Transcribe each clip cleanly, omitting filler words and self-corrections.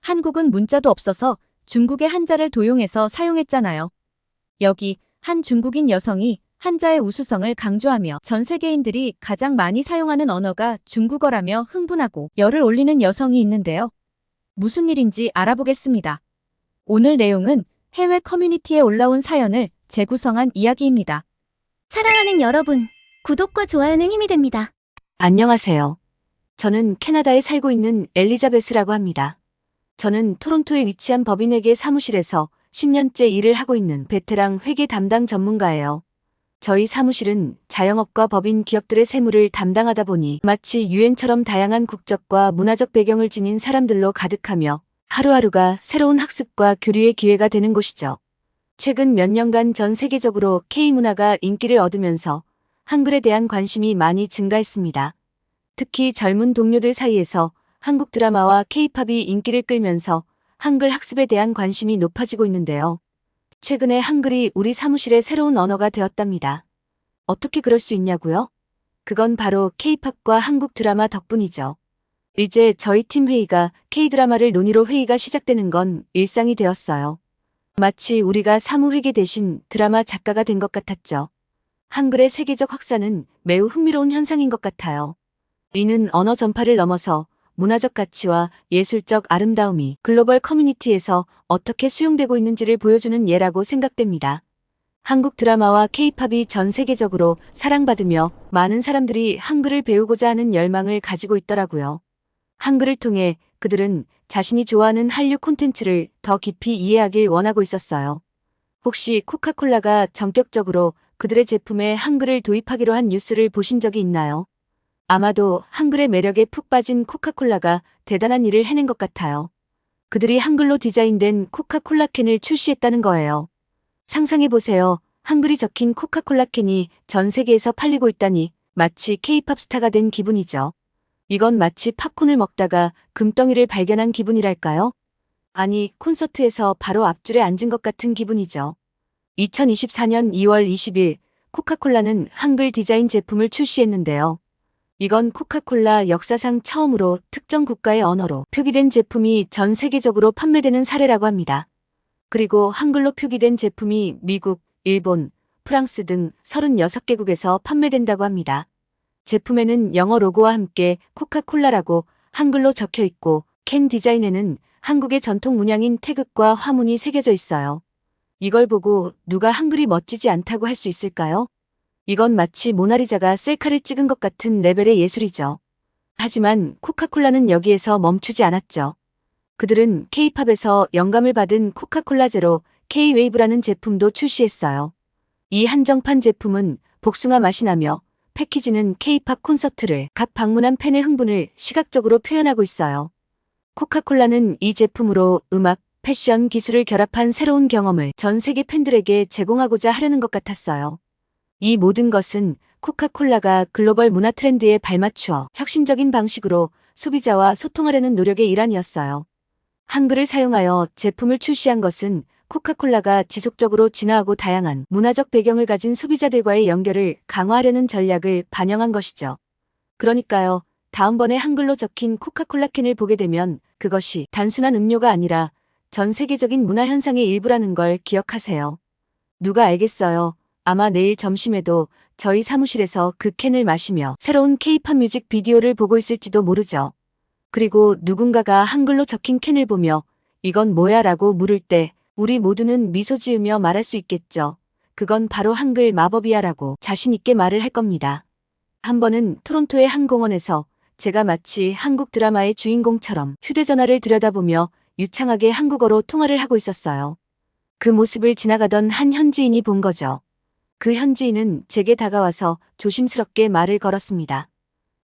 한국은 문자도 없어서 중국의 한자를 도용해서 사용했잖아요. 여기 한 중국인 여성이 한자의 우수성을 강조하며 전 세계인들이 가장 많이 사용하는 언어가 중국어라며 흥분하고 열을 올리는 여성이 있는데요. 무슨 일인지 알아보겠습니다. 오늘 내용은 해외 커뮤니티에 올라온 사연을 재구성한 이야기입니다. 사랑하는 여러분, 구독과 좋아요는 힘이 됩니다. 안녕하세요. 저는 캐나다에 살고 있는 엘리자베스라고 합니다. 저는 토론토에 위치한 법인회계 사무실에서 10년째 일을 하고 있는 베테랑 회계 담당 전문가예요. 저희 사무실은 자영업과 법인 기업들의 세무를 담당하다 보니 마치 유엔처럼 다양한 국적과 문화적 배경을 지닌 사람들로 가득하며 하루하루가 새로운 학습과 교류의 기회가 되는 곳이죠. 최근 몇 년간 전 세계적으로 K문화가 인기를 얻으면서 한글에 대한 관심이 많이 증가했습니다. 특히 젊은 동료들 사이에서 한국 드라마와 K-팝이 인기를 끌면서 한글 학습에 대한 관심이 높아지고 있는데요. 최근에 한글이 우리 사무실의 새로운 언어가 되었답니다. 어떻게 그럴 수 있냐고요? 그건 바로 K-팝과 한국 드라마 덕분이죠. 이제 저희 팀 회의가 K-드라마를 논의로 회의가 시작되는 건 일상이 되었어요. 마치 우리가 사무회계 대신 드라마 작가가 된 것 같았죠. 한글의 세계적 확산은 매우 흥미로운 현상인 것 같아요. 이는 언어 전파를 넘어서 문화적 가치와 예술적 아름다움이 글로벌 커뮤니티에서 어떻게 수용되고 있는지를 보여주는 예라고 생각됩니다. 한국 드라마와 K-팝이 전 세계적으로 사랑받으며 많은 사람들이 한글을 배우고자 하는 열망을 가지고 있더라고요. 한글을 통해 그들은 자신이 좋아하는 한류 콘텐츠를 더 깊이 이해하길 원하고 있었어요. 혹시 코카콜라가 전격적으로 그들의 제품에 한글을 도입하기로 한 뉴스를 보신 적이 있나요? 아마도 한글의 매력에 푹 빠진 코카콜라가 대단한 일을 해낸 것 같아요. 그들이 한글로 디자인된 코카콜라 캔을 출시했다는 거예요. 상상해보세요. 한글이 적힌 코카콜라 캔이 전 세계에서 팔리고 있다니 마치 K-팝 스타가 된 기분이죠. 이건 마치 팝콘을 먹다가 금덩이를 발견한 기분이랄까요? 아니, 콘서트에서 바로 앞줄에 앉은 것 같은 기분이죠. 2024년 2월 20일 코카콜라는 한글 디자인 제품을 출시했는데요. 이건 코카콜라 역사상 처음으로 특정 국가의 언어로 표기된 제품이 전 세계적으로 판매되는 사례라고 합니다. 그리고 한글로 표기된 제품이 미국, 일본, 프랑스 등 36개국에서 판매된다고 합니다. 제품에는 영어 로고와 함께 코카콜라라고 한글로 적혀 있고 캔 디자인에는 한국의 전통 문양인 태극과 화문이 새겨져 있어요. 이걸 보고 누가 한글이 멋지지 않다고 할 수 있을까요? 이건 마치 모나리자가 셀카를 찍은 것 같은 레벨의 예술이죠. 하지만 코카콜라는 여기에서 멈추지 않았죠. 그들은 K-팝에서 영감을 받은 코카콜라 제로 K-웨이브라는 제품도 출시했어요. 이 한정판 제품은 복숭아 맛이 나며 패키지는 K-팝 콘서트를 각 방문한 팬의 흥분을 시각적으로 표현하고 있어요. 코카콜라는 이 제품으로 음악, 패션, 기술을 결합한 새로운 경험을 전 세계 팬들에게 제공하고자 하려는 것 같았어요. 이 모든 것은 코카콜라가 글로벌 문화 트렌드에 발맞추어 혁신적인 방식으로 소비자와 소통하려는 노력의 일환이었어요. 한글을 사용하여 제품을 출시한 것은 코카콜라가 지속적으로 진화하고 다양한 문화적 배경을 가진 소비자들과의 연결을 강화하려는 전략을 반영한 것이죠. 그러니까요, 다음번에 한글로 적힌 코카콜라 캔을 보게 되면 그것이 단순한 음료가 아니라 전 세계적인 문화 현상의 일부라는 걸 기억하세요. 누가 알겠어요. 아마 내일 점심에도 저희 사무실에서 그 캔을 마시며 새로운 K-팝 뮤직 비디오를 보고 있을지도 모르죠. 그리고 누군가가 한글로 적힌 캔을 보며 이건 뭐야 라고 물을 때 우리 모두는 미소 지으며 말할 수 있겠죠. 그건 바로 한글 마법이야 라고 자신 있게 말을 할 겁니다. 한 번은 토론토의 한 공원에서 제가 마치 한국 드라마의 주인공처럼 휴대전화를 들여다보며 유창하게 한국어로 통화를 하고 있었어요. 그 모습을 지나가던 한 현지인이 본 거죠. 그 현지인은 제게 다가와서 조심스럽게 말을 걸었습니다.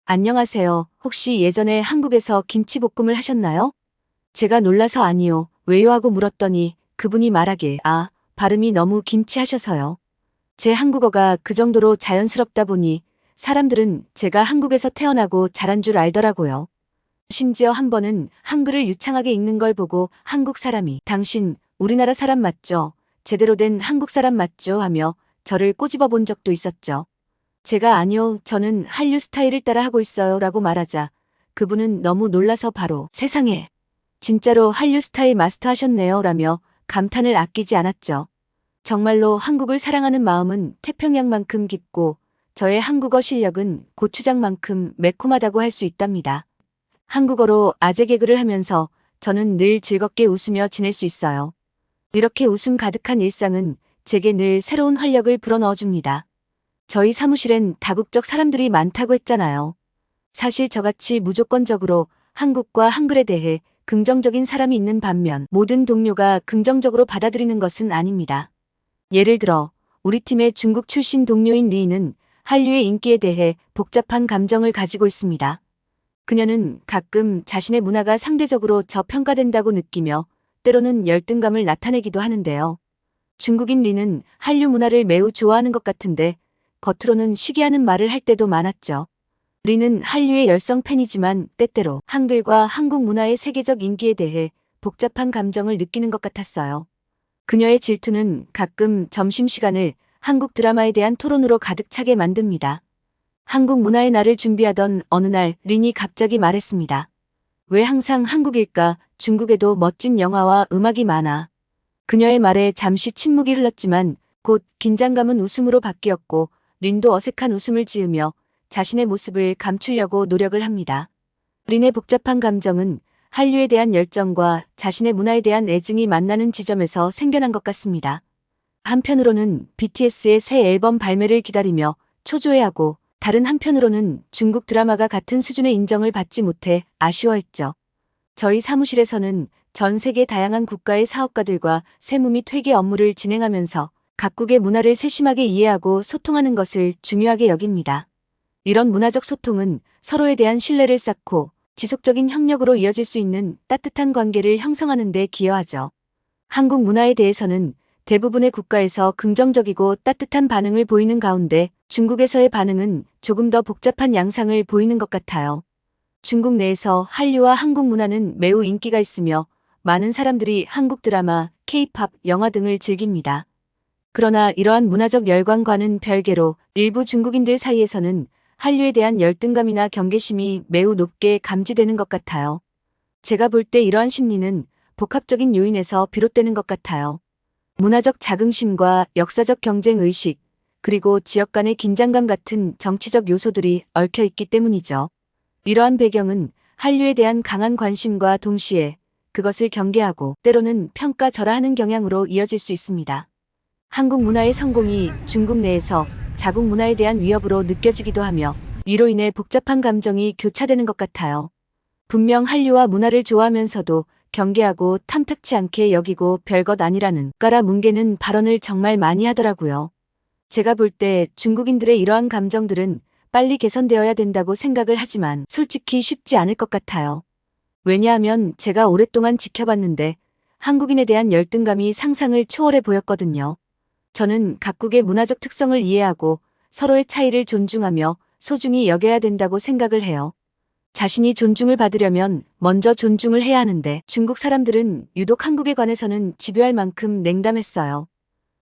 안녕하세요. 혹시 예전에 한국에서 김치볶음을 하셨나요? 제가 놀라서 아니요. 왜요? 하고 물었더니 그분이 말하길 발음이 너무 김치하셔서요. 제 한국어가 그 정도로 자연스럽다 보니 사람들은 제가 한국에서 태어나고 자란 줄 알더라고요. 심지어 한 번은 한글을 유창하게 읽는 걸 보고 한국 사람이 당신 우리나라 사람 맞죠? 제대로 된 한국 사람 맞죠? 하며 저를 꼬집어 본 적도 있었죠. 제가 아니요, 저는 한류 스타일을 따라 하고 있어요 라고 말하자 그분은 너무 놀라서 바로 세상에 진짜로 한류 스타일 마스터하셨네요 라며 감탄을 아끼지 않았죠. 정말로 한국을 사랑하는 마음은 태평양만큼 깊고 저의 한국어 실력은 고추장만큼 매콤하다고 할 수 있답니다. 한국어로 아재 개그를 하면서 저는 늘 즐겁게 웃으며 지낼 수 있어요. 이렇게 웃음 가득한 일상은 제게 늘 새로운 활력을 불어넣어줍니다. 저희 사무실엔 다국적 사람들이 많다고 했잖아요. 사실 저같이 무조건적으로 한국과 한글에 대해 긍정적인 사람이 있는 반면 모든 동료가 긍정적으로 받아들이는 것은 아닙니다. 예를 들어 우리 팀의 중국 출신 동료인 리는 한류의 인기에 대해 복잡한 감정을 가지고 있습니다. 그녀는 가끔 자신의 문화가 상대적으로 저평가된다고 느끼며 때로는 열등감을 나타내기도 하는데요. 중국인 리는 한류 문화를 매우 좋아하는 것 같은데 겉으로는 시기하는 말을 할 때도 많았죠. 리는 한류의 열성 팬이지만 때때로 한글과 한국 문화의 세계적 인기에 대해 복잡한 감정을 느끼는 것 같았어요. 그녀의 질투는 가끔 점심시간을 한국 드라마에 대한 토론으로 가득 차게 만듭니다. 한국 문화의 날을 준비하던 어느 날 린이 갑자기 말했습니다. 왜 항상 한국일까? 중국에도 멋진 영화와 음악이 많아. 그녀의 말에 잠시 침묵이 흘렀지만 곧 긴장감은 웃음으로 바뀌었고 린도 어색한 웃음을 지으며 자신의 모습을 감추려고 노력을 합니다. 린의 복잡한 감정은 한류에 대한 열정과 자신의 문화에 대한 애증이 만나는 지점에서 생겨난 것 같습니다. 한편으로는 BTS의 새 앨범 발매를 기다리며 초조해하고 다른 한편으로는 중국 드라마가 같은 수준의 인정을 받지 못해 아쉬워했죠. 저희 사무실에서는 전 세계 다양한 국가의 사업가들과 세무 및 회계 업무를 진행하면서 각국의 문화를 세심하게 이해하고 소통하는 것을 중요하게 여깁니다. 이런 문화적 소통은 서로에 대한 신뢰를 쌓고 지속적인 협력으로 이어질 수 있는 따뜻한 관계를 형성하는 데 기여하죠. 한국 문화에 대해서는 대부분의 국가에서 긍정적이고 따뜻한 반응을 보이는 가운데 중국에서의 반응은 조금 더 복잡한 양상을 보이는 것 같아요. 중국 내에서 한류와 한국 문화는 매우 인기가 있으며 많은 사람들이 한국 드라마, K-팝, 영화 등을 즐깁니다. 그러나 이러한 문화적 열광과는 별개로 일부 중국인들 사이에서는 한류에 대한 열등감이나 경계심이 매우 높게 감지되는 것 같아요. 제가 볼 때 이러한 심리는 복합적인 요인에서 비롯되는 것 같아요. 문화적 자긍심과 역사적 경쟁의식, 그리고 지역 간의 긴장감 같은 정치적 요소들이 얽혀 있기 때문이죠. 이러한 배경은 한류에 대한 강한 관심과 동시에 그것을 경계하고 때로는 평가절하하는 경향으로 이어질 수 있습니다. 한국 문화의 성공이 중국 내에서 자국 문화에 대한 위협으로 느껴지기도 하며 이로 인해 복잡한 감정이 교차되는 것 같아요. 분명 한류와 문화를 좋아하면서도 경계하고 탐탁치 않게 여기고 별것 아니라는 까라 뭉개는 발언을 정말 많이 하더라고요. 제가 볼 때 중국인들의 이러한 감정들은 빨리 개선되어야 된다고 생각을 하지만 솔직히 쉽지 않을 것 같아요. 왜냐하면 제가 오랫동안 지켜봤는데 한국인에 대한 열등감이 상상을 초월해 보였거든요. 저는 각국의 문화적 특성을 이해하고 서로의 차이를 존중하며 소중히 여겨야 된다고 생각을 해요. 자신이 존중을 받으려면 먼저 존중을 해야 하는데 중국 사람들은 유독 한국에 관해서는 집요할 만큼 냉담했어요.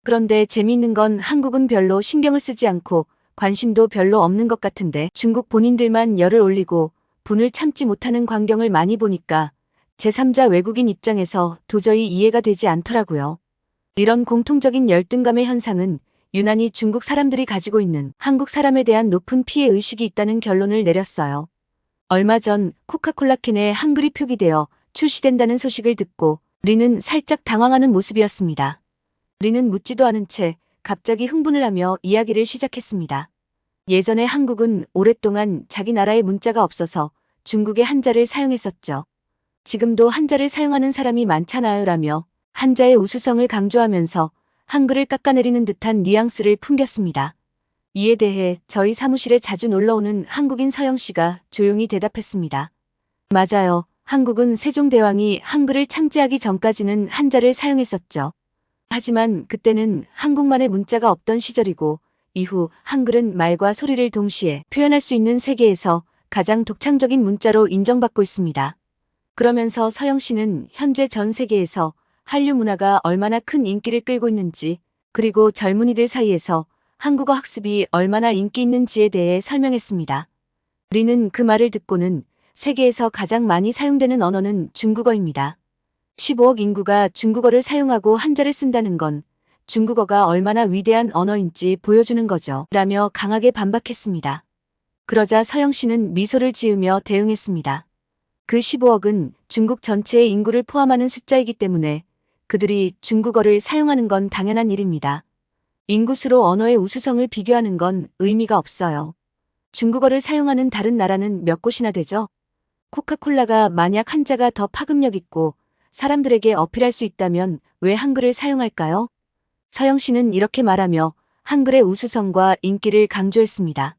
그런데 재미있는 건 한국은 별로 신경을 쓰지 않고 관심도 별로 없는 것 같은데 중국 본인들만 열을 올리고 분을 참지 못하는 광경을 많이 보니까 제3자 외국인 입장에서 도저히 이해가 되지 않더라고요. 이런 공통적인 열등감의 현상은 유난히 중국 사람들이 가지고 있는 한국 사람에 대한 높은 피해 의식이 있다는 결론을 내렸어요. 얼마 전 코카콜라 캔에 한글이 표기되어 출시된다는 소식을 듣고 리는 살짝 당황하는 모습이었습니다. 리는 묻지도 않은 채 갑자기 흥분을 하며 이야기를 시작했습니다. 예전에 한국은 오랫동안 자기 나라에 문자가 없어서 중국의 한자를 사용했었죠. 지금도 한자를 사용하는 사람이 많잖아요 라며 한자의 우수성을 강조하면서 한글을 깎아내리는 듯한 뉘앙스를 풍겼습니다. 이에 대해 저희 사무실에 자주 놀러오는 한국인 서영 씨가 조용히 대답했습니다. 맞아요. 한국은 세종대왕이 한글을 창제하기 전까지는 한자를 사용했었죠. 하지만 그때는 한국만의 문자가 없던 시절이고 이후 한글은 말과 소리를 동시에 표현할 수 있는 세계에서 가장 독창적인 문자로 인정받고 있습니다. 그러면서 서영 씨는 현재 전 세계에서 한류 문화가 얼마나 큰 인기를 끌고 있는지 그리고 젊은이들 사이에서 한국어 학습이 얼마나 인기 있는지에 대해 설명했습니다. 리는 그 말을 듣고는 세계에서 가장 많이 사용되는 언어는 중국어입니다. 15억 인구가 중국어를 사용하고 한자를 쓴다는 건 중국어가 얼마나 위대한 언어인지 보여주는 거죠. 라며 강하게 반박했습니다. 그러자 서영 씨는 미소를 지으며 대응했습니다. 그 15억은 중국 전체의 인구를 포함하는 숫자이기 때문에 그들이 중국어를 사용하는 건 당연한 일입니다. 인구수로 언어의 우수성을 비교하는 건 의미가 없어요. 중국어를 사용하는 다른 나라는 몇 곳이나 되죠? 코카콜라가 만약 한자가 더 파급력 있고 사람들에게 어필할 수 있다면 왜 한글을 사용할까요? 서영 씨는 이렇게 말하며 한글의 우수성과 인기를 강조했습니다.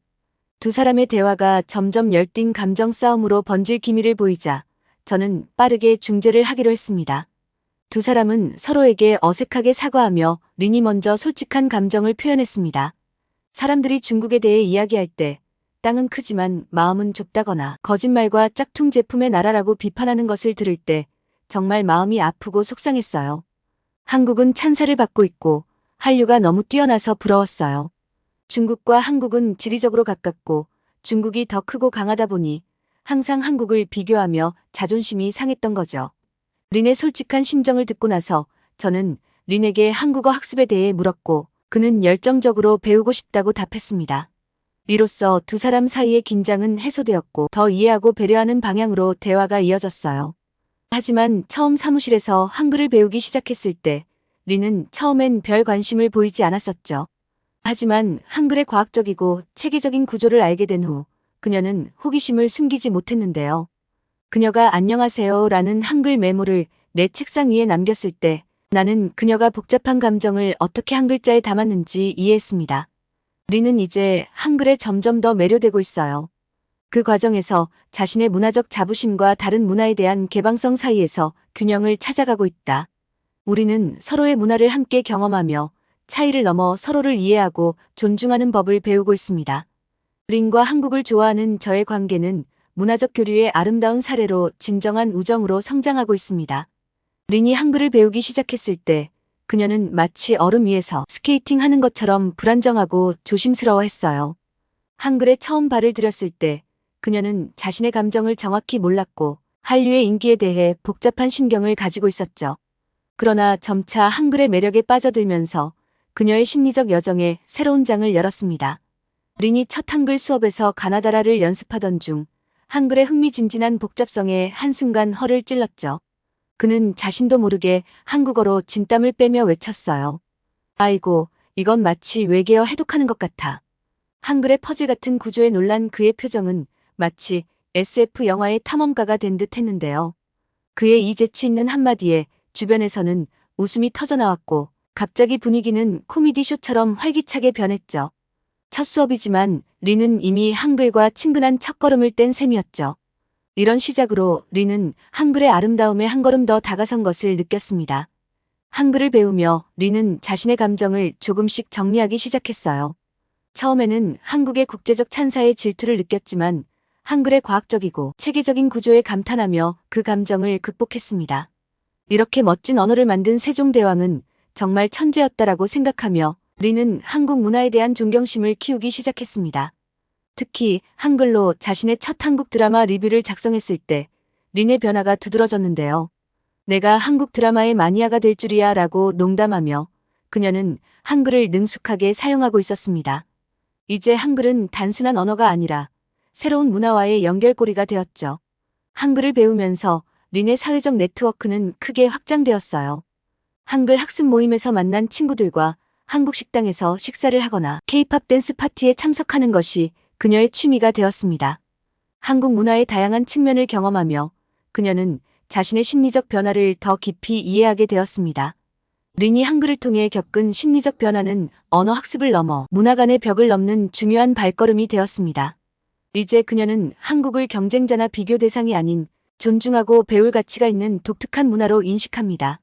두 사람의 대화가 점점 열띤 감정 싸움으로 번질 기미를 보이자 저는 빠르게 중재를 하기로 했습니다. 두 사람은 서로에게 어색하게 사과하며 린이 먼저 솔직한 감정을 표현했습니다. 사람들이 중국에 대해 이야기할 때 땅은 크지만 마음은 좁다거나 거짓말과 짝퉁 제품의 나라라고 비판하는 것을 들을 때 정말 마음이 아프고 속상했어요. 한국은 찬사를 받고 있고 한류가 너무 뛰어나서 부러웠어요. 중국과 한국은 지리적으로 가깝고 중국이 더 크고 강하다 보니 항상 한국을 비교하며 자존심이 상했던 거죠. 린의 솔직한 심정을 듣고 나서 저는 린에게 한국어 학습에 대해 물었고 그는 열정적으로 배우고 싶다고 답했습니다. 이로써 두 사람 사이의 긴장은 해소되었고 더 이해하고 배려하는 방향으로 대화가 이어졌어요. 하지만 처음 사무실에서 한글을 배우기 시작했을 때 린은 처음엔 별 관심을 보이지 않았었죠. 하지만 한글의 과학적이고 체계적인 구조를 알게 된 후 그녀는 호기심을 숨기지 못했는데요. 그녀가 안녕하세요 라는 한글 메모를 내 책상 위에 남겼을 때 나는 그녀가 복잡한 감정을 어떻게 한 글자에 담았는지 이해했습니다. 린은 이제 한글에 점점 더 매료되고 있어요. 그 과정에서 자신의 문화적 자부심과 다른 문화에 대한 개방성 사이에서 균형을 찾아가고 있다. 우리는 서로의 문화를 함께 경험하며 차이를 넘어 서로를 이해하고 존중하는 법을 배우고 있습니다. 린과 한국을 좋아하는 저의 관계는 문화적 교류의 아름다운 사례로 진정한 우정으로 성장하고 있습니다. 린이 한글을 배우기 시작했을 때 그녀는 마치 얼음 위에서 스케이팅하는 것처럼 불안정하고 조심스러워했어요. 한글에 처음 발을 들였을 때 그녀는 자신의 감정을 정확히 몰랐고 한류의 인기에 대해 복잡한 심경을 가지고 있었죠. 그러나 점차 한글의 매력에 빠져들면서 그녀의 심리적 여정에 새로운 장을 열었습니다. 린이 첫 한글 수업에서 가나다라를 연습하던 중 한글의 흥미진진한 복잡성에 한순간 허를 찔렀죠. 그는 자신도 모르게 한국어로 진땀을 빼며 외쳤어요. 아이고, 이건 마치 외계어 해독하는 것 같아. 한글의 퍼즐 같은 구조에 놀란 그의 표정은 마치 SF 영화의 탐험가가 된 듯 했는데요. 그의 이 재치 있는 한마디에 주변에서는 웃음이 터져나왔고 갑자기 분위기는 코미디쇼처럼 활기차게 변했죠. 첫 수업이지만 린은 이미 한글과 친근한 첫걸음을 뗀 셈이었죠. 이런 시작으로 린은 한글의 아름다움에 한 걸음 더 다가선 것을 느꼈습니다. 한글을 배우며 린은 자신의 감정을 조금씩 정리하기 시작했어요. 처음에는 한국의 국제적 찬사에 질투를 느꼈지만 한글의 과학적이고 체계적인 구조에 감탄하며 그 감정을 극복했습니다. 이렇게 멋진 언어를 만든 세종대왕은 정말 천재였다라고 생각하며 린은 한국 문화에 대한 존경심을 키우기 시작했습니다. 특히 한글로 자신의 첫 한국 드라마 리뷰를 작성했을 때 린의 변화가 두드러졌는데요. 내가 한국 드라마의 마니아가 될 줄이야 라고 농담하며 그녀는 한글을 능숙하게 사용하고 있었습니다. 이제 한글은 단순한 언어가 아니라 새로운 문화와의 연결고리가 되었죠. 한글을 배우면서 린의 사회적 네트워크는 크게 확장되었어요. 한글 학습 모임에서 만난 친구들과 한국 식당에서 식사를 하거나 K-팝 댄스 파티에 참석하는 것이 그녀의 취미가 되었습니다. 한국 문화의 다양한 측면을 경험하며 그녀는 자신의 심리적 변화를 더 깊이 이해하게 되었습니다. 린이 한글을 통해 겪은 심리적 변화는 언어 학습을 넘어 문화 간의 벽을 넘는 중요한 발걸음이 되었습니다. 이제 그녀는 한국을 경쟁자나 비교 대상이 아닌 존중하고 배울 가치가 있는 독특한 문화로 인식합니다.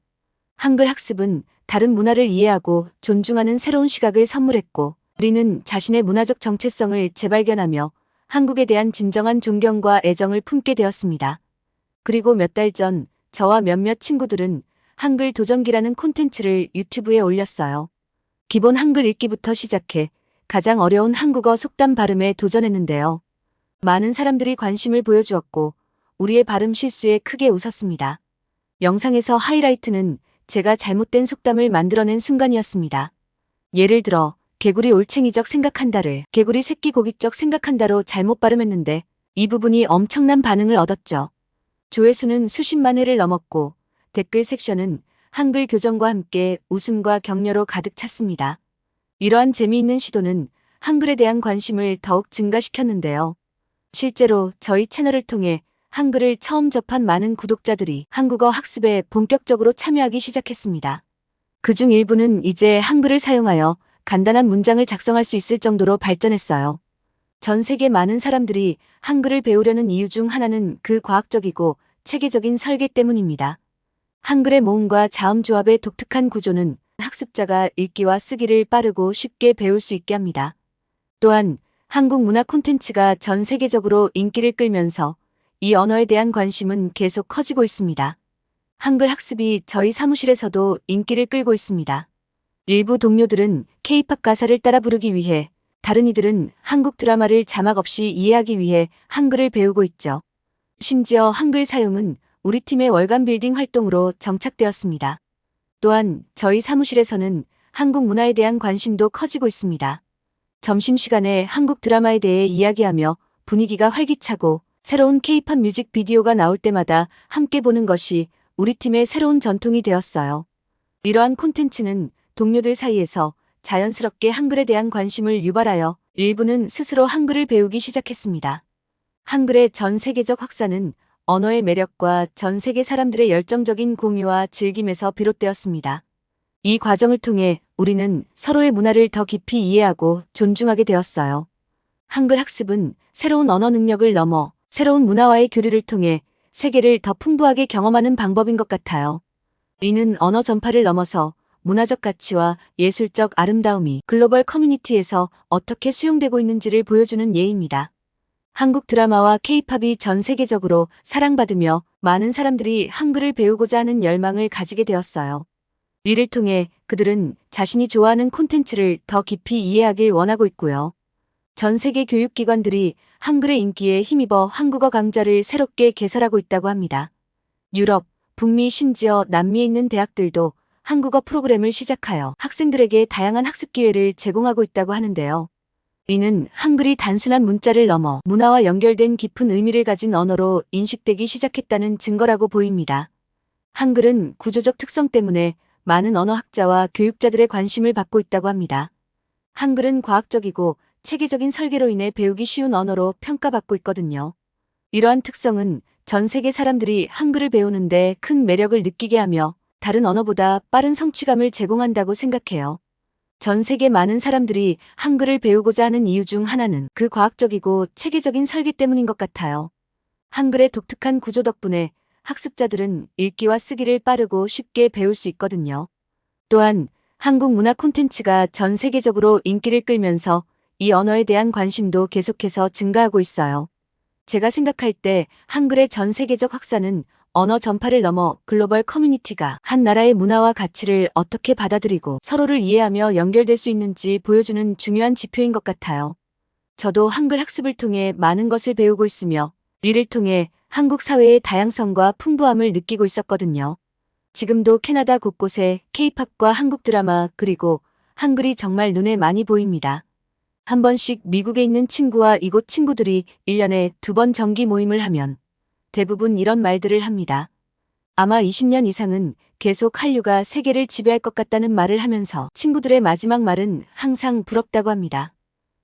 한글 학습은 다른 문화를 이해하고 존중하는 새로운 시각을 선물했고 린은 자신의 문화적 정체성을 재발견하며 한국에 대한 진정한 존경과 애정을 품게 되었습니다. 그리고 몇 달 전 저와 몇몇 친구들은 한글 도전기라는 콘텐츠를 유튜브에 올렸어요. 기본 한글 읽기부터 시작해 가장 어려운 한국어 속담 발음에 도전했는데요. 많은 사람들이 관심을 보여주었고 우리의 발음 실수에 크게 웃었습니다. 영상에서 하이라이트는 제가 잘못된 속담을 만들어낸 순간이었습니다. 예를 들어 개구리 올챙이적 생각한다를 개구리 새끼 고기적 생각한다로 잘못 발음했는데 이 부분이 엄청난 반응을 얻었죠. 조회수는 수십만 회를 넘었고 댓글 섹션은 한글 교정과 함께 웃음과 격려로 가득 찼습니다. 이러한 재미있는 시도는 한글에 대한 관심을 더욱 증가시켰는데요. 실제로 저희 채널을 통해 한글을 처음 접한 많은 구독자들이 한국어 학습에 본격적으로 참여하기 시작했습니다. 그중 일부는 이제 한글을 사용하여 간단한 문장을 작성할 수 있을 정도로 발전했어요. 전 세계 많은 사람들이 한글을 배우려는 이유 중 하나는 그 과학적이고 체계적인 설계 때문입니다. 한글의 모음과 자음 조합의 독특한 구조는 학습자가 읽기와 쓰기를 빠르고 쉽게 배울 수 있게 합니다. 또한 한국 문화 콘텐츠가 전 세계적으로 인기를 끌면서 이 언어에 대한 관심은 계속 커지고 있습니다. 한글 학습이 저희 사무실에서도 인기를 끌고 있습니다. 일부 동료들은 K-팝 가사를 따라 부르기 위해, 다른 이들은 한국 드라마를 자막 없이 이해하기 위해 한글을 배우고 있죠. 심지어 한글 사용은 우리 팀의 월간 빌딩 활동으로 정착되었습니다. 또한 저희 사무실에서는 한국 문화에 대한 관심도 커지고 있습니다. 점심시간에 한국 드라마에 대해 이야기하며 분위기가 활기차고 새로운 K-팝 뮤직비디오가 나올 때마다 함께 보는 것이 우리 팀의 새로운 전통이 되었어요. 이러한 콘텐츠는 동료들 사이에서 자연스럽게 한글에 대한 관심을 유발하여 일부는 스스로 한글을 배우기 시작했습니다. 한글의 전 세계적 확산은 언어의 매력과 전 세계 사람들의 열정적인 공유와 즐김에서 비롯되었습니다. 이 과정을 통해 우리는 서로의 문화를 더 깊이 이해하고 존중하게 되었어요. 한글 학습은 새로운 언어 능력을 넘어 새로운 문화와의 교류를 통해 세계를 더 풍부하게 경험하는 방법인 것 같아요. 이는 언어 전파를 넘어서 문화적 가치와 예술적 아름다움이 글로벌 커뮤니티에서 어떻게 수용되고 있는지를 보여주는 예입니다. 한국 드라마와 K-팝이 전 세계적으로 사랑받으며 많은 사람들이 한글을 배우고자 하는 열망을 가지게 되었어요. 이를 통해 그들은 자신이 좋아하는 콘텐츠를 더 깊이 이해하길 원하고 있고요. 전 세계 교육기관들이 한글의 인기에 힘입어 한국어 강좌를 새롭게 개설하고 있다고 합니다. 유럽, 북미 심지어 남미에 있는 대학들도 한국어 프로그램을 시작하여 학생들에게 다양한 학습 기회를 제공하고 있다고 하는데요. 이는 한글이 단순한 문자를 넘어 문화와 연결된 깊은 의미를 가진 언어로 인식되기 시작했다는 증거라고 보입니다. 한글은 구조적 특성 때문에 많은 언어학자와 교육자들의 관심을 받고 있다고 합니다. 한글은 과학적이고 체계적인 설계로 인해 배우기 쉬운 언어로 평가받고 있거든요. 이러한 특성은 전 세계 사람들이 한글을 배우는데 큰 매력을 느끼게 하며 다른 언어보다 빠른 성취감을 제공한다고 생각해요. 전 세계 많은 사람들이 한글을 배우고자 하는 이유 중 하나는 그 과학적이고 체계적인 설계 때문인 것 같아요. 한글의 독특한 구조 덕분에 학습자들은 읽기와 쓰기를 빠르고 쉽게 배울 수 있거든요. 또한 한국 문화 콘텐츠가 전 세계적으로 인기를 끌면서 이 언어에 대한 관심도 계속해서 증가하고 있어요. 제가 생각할 때 한글의 전 세계적 확산은 언어 전파를 넘어 글로벌 커뮤니티가 한 나라의 문화와 가치를 어떻게 받아들이고 서로를 이해하며 연결될 수 있는지 보여주는 중요한 지표인 것 같아요. 저도 한글 학습을 통해 많은 것을 배우고 있으며 이를 통해 한국 사회의 다양성과 풍부함을 느끼고 있었거든요. 지금도 캐나다 곳곳에 K-팝과 한국 드라마 그리고 한글이 정말 눈에 많이 보입니다. 한 번씩 미국에 있는 친구와 이곳 친구들이 1년에 2번 정기 모임을 하면 대부분 이런 말들을 합니다. 아마 20년 이상은 계속 한류가 세계를 지배할 것 같다는 말을 하면서 친구들의 마지막 말은 항상 부럽다고 합니다.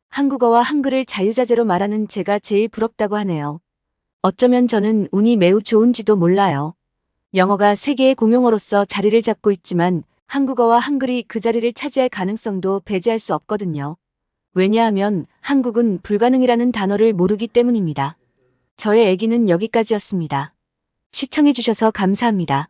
한국어와 한글을 자유자재로 말하는 제가 제일 부럽다고 하네요. 어쩌면 저는 운이 매우 좋은지도 몰라요. 영어가 세계의 공용어로서 자리를 잡고 있지만 한국어와 한글이 그 자리를 차지할 가능성도 배제할 수 없거든요. 왜냐하면 한국은 불가능이라는 단어를 모르기 때문입니다. 저의 얘기는 여기까지였습니다. 시청해주셔서 감사합니다.